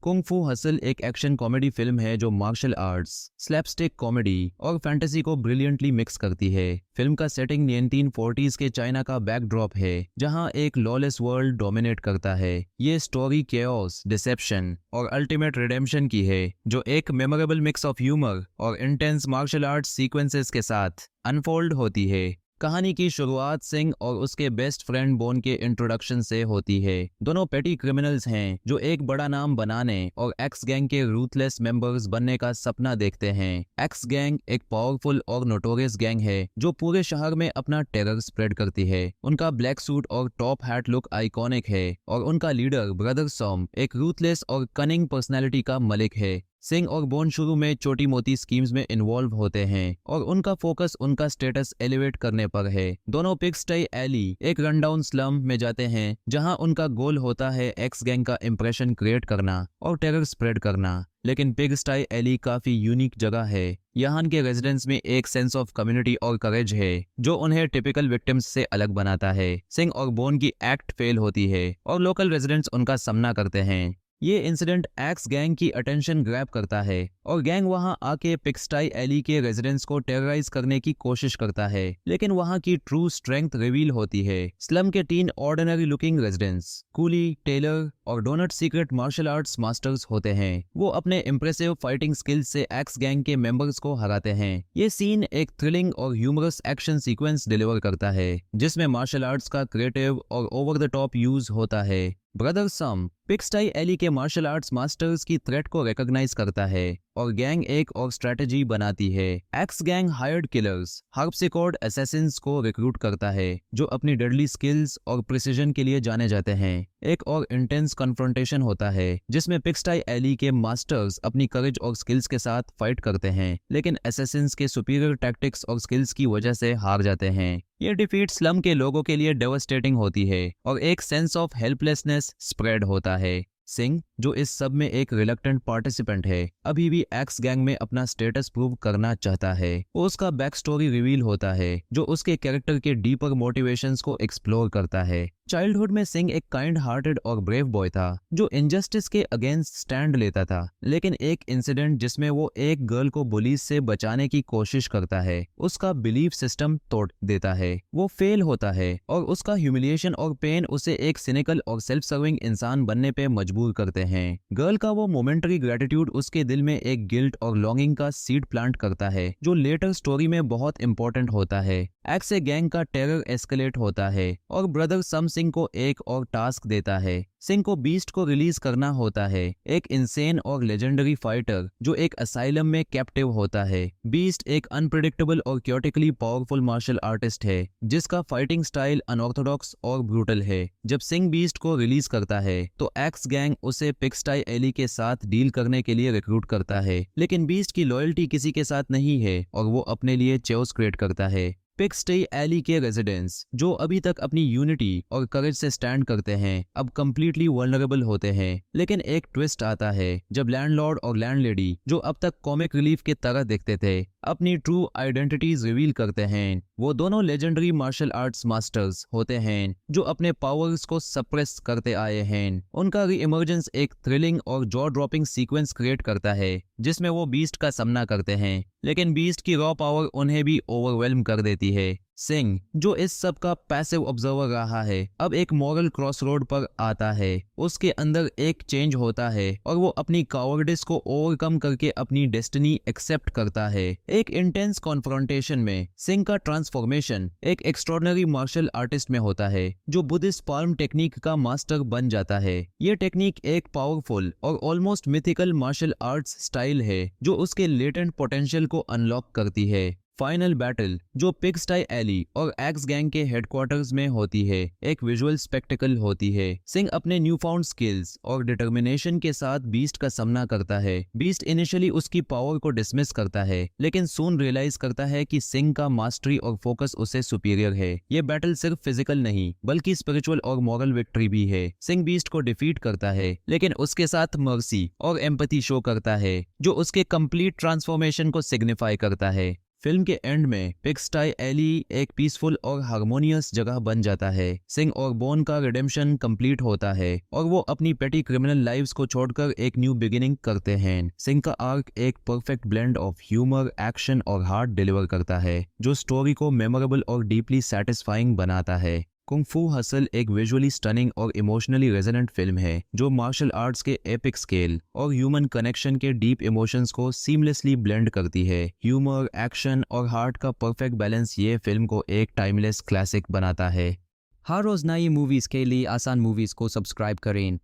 Kung फू hustle एक action comedy film है जो मार्शल आर्ट्स, स्लैपस्टिक कॉमेडी और फैंटेसी को ब्रिलियंटली मिक्स करती है। फिल्म का सेटिंग 1940s के चाइना का बैकड्रॉप है, जहां एक लॉलेस वर्ल्ड डोमिनेट करता है। ये स्टोरी केओस, डिसेप्शन और अल्टीमेट रिडेम्पशन की है, जो एक मेमोरेबल मिक्स ऑफ ह्यूमर और इंटेंस मार्शल आर्ट्स सीक्वेंसेस के साथ अनफोल्ड होती है। कहानी की शुरुआत सिंह और उसके बेस्ट फ्रेंड बोन के इंट्रोडक्शन से होती है। दोनों पेटी क्रिमिनल्स हैं जो एक बड़ा नाम बनाने और एक्स गैंग के रूथलेस मेंबर्स बनने का सपना देखते हैं। एक्स गैंग एक पावरफुल और नोटोरियस गैंग है जो पूरे शहर में अपना टेरर स्प्रेड करती है। उनका ब्लैक सूट और टॉप हैट लुक आइकॉनिक है और उनका लीडर ब्रदर सॉम एक रूथलेस और कनिंग पर्सनैलिटी का मलिक है। सिंह और बोन शुरू में छोटी मोटी स्कीम्स में इन्वॉल्व होते हैं और उनका फोकस उनका स्टेटस एलिवेट करने पर है। दोनों पिग्स्टाई एली एक रनडाउन स्लम में जाते हैं, जहां उनका गोल होता है एक्स गैंग का इंप्रेशन क्रिएट करना और टेरर स्प्रेड करना। लेकिन पिग्स्टाई एली काफी यूनिक जगह है। यहाँ के रेजिडेंट्स में एक सेंस ऑफ कम्युनिटी और करेज है जो उन्हें टिपिकल विक्टिम्स से अलग बनाता है। सिंह और बोन की एक्ट फेल होती है और लोकल रेजिडेंट्स उनका सामना करते हैं। ये इंसिडेंट एक्स गैंग की अटेंशन ग्रैब करता है और गैंग वहां आके पिग्स्टाई एली के रेजिडेंट्स को टेरराइज करने की कोशिश करता है, लेकिन वहां की ट्रू स्ट्रेंथ रिवील होती है। स्लम के 3 ordinary looking residents coolie, tailor और donut secret martial arts masters होते हैं। वो अपने इम्प्रेसिव फाइटिंग स्किल्स से एक्स गैंग के मेंबर्स को हराते हैं। ये सीन एक थ्रिलिंग और ह्यूमरस एक्शन सीक्वेंस डिलीवर करता है, जिसमें मार्शल आर्ट्स का क्रिएटिव और ओवर द टॉप यूज होता है। ब्रदर सम पिग्स्टाई एली के मार्शल आर्ट्स मास्टर्स की थ्रेट को रिकॉग्नाइज करता है और गैंग एक और स्ट्रेटेजी बनाती है। Axe Gang hired killers, harpsichord assassins को रिक्रूट करता है जो अपनी डेडली स्किल्स और प्रिसीजन के लिए जाने जाते हैं। एक और इंटेंस कन्फ्रंटेशन होता है जिसमें पिग्स्टाई एली के मास्टर्स अपनी करेज और स्किल्स के साथ फाइट करते हैं, लेकिन असैसिन्स के सुपीरियर टैक्टिक्स और स्किल्स की वजह से हार जाते हैं। ये डिफीट स्लम के लोगों के लिए डेवास्टेटिंग होती है और एक सेंस ऑफ हेल्पलेसनेस स्प्रेड होता है। सिंह, जो इस सब में एक रिलक्टेंट पार्टिसिपेंट है, अभी भी एक्स गैंग में अपना स्टेटस प्रूव करना चाहता है। उसका बैक स्टोरी रिवील होता है जो उसके कैरेक्टर के डीपर मोटिवेशंस को एक्सप्लोर करता है। चाइल्डहुड में सिंह एक काइंड हार्टेड और ब्रेव बॉय था जो इनजस्टिस के अगेंस्ट स्टैंड लेता था, लेकिन एक इंसिडेंट जिसमें वो एक गर्ल को बुलीज से बचाने की कोशिश करता है उसका बिलीफ सिस्टम तोड़ देता है। वो फेल होता है और उसका ह्यूमिलिएशन और पेन उसे एक सिनिकल और सेल्फ सर्विंग इंसान बनने पे मजबूर करते हैं। गर्ल का वो मोमेंटरी ग्रेटिट्यूड उसके दिल में एक गिल्ट और लॉन्गिंग का सीड प्लांट करता है जो लेटर स्टोरी में बहुत इंपॉर्टेंट होता है। एक्स गैंग का टेरर एस्केलेट होता है और ब्रदर सम सिंह को एक और टास्क देता है। सिंह को बीस्ट को रिलीज करना होता है, एक इंसेन और लेजेंडरी फाइटर जो एक असाइलम में कैप्टिव होता है। बीस्ट एक अनप्रेडिक्टेबल और क्योटिकली पावरफुल मार्शल आर्टिस्ट है जिसका फाइटिंग स्टाइल अनऑर्थोडॉक्स और ब्रूटल है। जब सिंह बीस्ट को रिलीज करता है तो एक्स गैंग उसे पिग्स्टाई एली के साथ डील करने के लिए रिक्रूट करता है, लेकिन बीस्ट की लॉयल्टी किसी के साथ नहीं है और वो अपने लिए चेओस क्रिएट करता है। पिग्स्टाई एली के रेजिडेंट्स जो अभी तक अपनी यूनिटी और करेज से स्टैंड करते हैं अब कंप्लीटली वल्नरेबल होते हैं, लेकिन एक ट्विस्ट आता है जब लैंडलॉर्ड और लैंडलेडी जो अब तक कॉमिक रिलीफ की तरह दिखते थे अपनी ट्रू आइडेंटिटीज रिवील करते हैं। वो दोनों लेजेंडरी मार्शल आर्ट्स मास्टर्स होते हैं जो अपने पावर्स को सप्रेस करते आए हैं। उनका री इमर्जेंस एक थ्रिलिंग और जॉ ड्रॉपिंग सीक्वेंस क्रिएट करता है जिसमें वो बीस्ट का सामना करते हैं, लेकिन बीस्ट की रॉ पावर उन्हें भी ओवरवेल्म कर देती है। सिंह, जो इस सब का पैसिव ऑब्जर्वर रहा है, अब एक मॉरल क्रॉसरोड पर आता है। उसके अंदर एक चेंज होता है और वो अपनी कावर्डिस को ओवरकम करके अपनी डेस्टिनी एक्सेप्ट करता है। एक इंटेंस कॉन्फ्रंटेशन में सिंह का ट्रांसफॉर्मेशन एक एक्स्ट्रॉर्डिनरी मार्शल आर्टिस्ट में होता है जो बुद्धिस्ट पाल्म टेक्निक का मास्टर बन जाता है। ये टेक्निक एक पावरफुल और almost mythical martial arts style है जो उसके लेटेंट पोटेंशियल को अनलॉक करती है। फाइनल बैटल जो पिग्स्टाई एली और एक्स गैंग के हेडक्वार्टर्स में होती है एक विजुअल स्पेक्टिकल होती है। सिंह अपने न्यू फाउंड स्किल्स और डिटर्मिनेशन के साथ बीस्ट का सामना करता है। बीस्ट इनिशियली उसकी पावर को डिसमिस करता है, लेकिन सून रियलाइज करता है कि सिंह का मास्टरी और फोकस उससे सुपीरियर है। ये बैटल सिर्फ फिजिकल नहीं बल्कि स्पिरिचुअल और मॉरल विक्ट्री भी है। सिंह बीस्ट को डिफीट करता है, लेकिन उसके साथ मर्सी और एम्पैथी शो करता है जो उसके कंप्लीट ट्रांसफॉर्मेशन को सिग्निफाई करता है। फिल्म के एंड में पिग्स्टाई एली एक पीसफुल और हार्मोनियस जगह बन जाता है। सिंह और बोन का रिडेम्पशन कंप्लीट होता है और वो अपनी पेटी क्रिमिनल लाइव्स को छोड़कर एक न्यू बिगिनिंग करते हैं। सिंह का आर्क एक perfect blend of humour, action और हार्ट डिलीवर करता है, जो स्टोरी को मेमोरेबल और डीपली सेटिस्फाइंग बनाता है। कुंग फू हसल एक विजुअली स्टनिंग और इमोशनली रेजोनेंट फिल्म है, जो मार्शल आर्ट्स के एपिक स्केल और ह्यूमन कनेक्शन के डीप इमोशंस को सीमलेसली ब्लेंड करती है। ह्यूमर, एक्शन और हार्ट का परफेक्ट बैलेंस ये फिल्म को एक टाइमलेस क्लासिक बनाता है। हर रोज़ नई मूवीज़ के लिए आसान मूवीज़ को सब्सक्राइब करें।